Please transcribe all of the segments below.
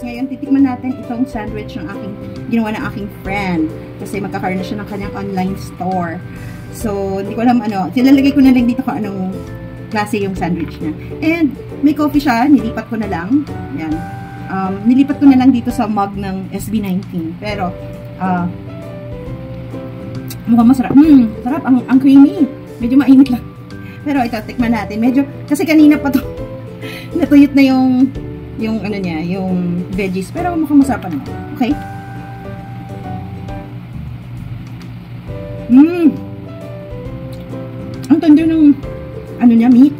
Ngayon, titikman natin itong sandwich ng ginawa ng aking friend. Kasi magkakaroon na siya ng kanyang online store. So, hindi ko alam ano. Silalagay ko na lang dito kung anong klase yung sandwich niya. And, may coffee siya. Nilipat ko na lang. Yan. Nilipat ko na lang dito sa mug ng SB19. Pero, mukhang masarap. Sarap. Ang creamy. Medyo mainit lang. Pero ito, tikman natin. Medyo, kasi kanina pa to natuyot na yung ano niya, yung veggies. Pero mukhang masarap naman. Okay? Ang tanda ng ano niya, meat.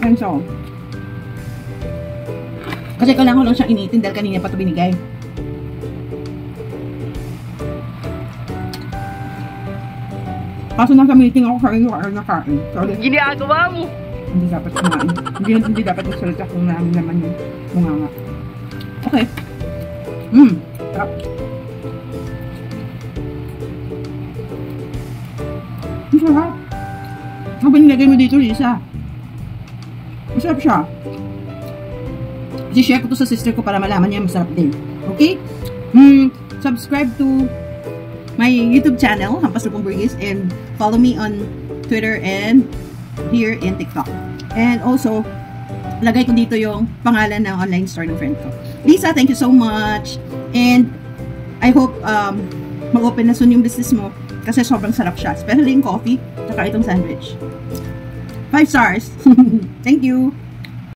And so, kasi kailangan ko lang siyang initin dahil kanina pa ito binigay. Kaso nasa meeting ako, nakain. Sorry. Ginagawa mo! Hindi dapat kumain. Hindi dapat magsalita kung naman yung munganga. Okay. Sarap. Ang sarap. Ano ba nilagay mo dito, Lisa? Masarap siya. I-share ko to sa sister ko para malaman niya masarap din. Okay? Subscribe to my YouTube channel, Hampas Lupong Burgis, and follow me on Twitter and here in TikTok. And also, lagay ko dito yung pangalan ng online store ng friend ko. Lisa, thank you so much. And I hope mag-open na soon yung business mo kasi sobrang sarap siya. Especially yung coffee, saka itong sandwich. 5 stars. Thank you.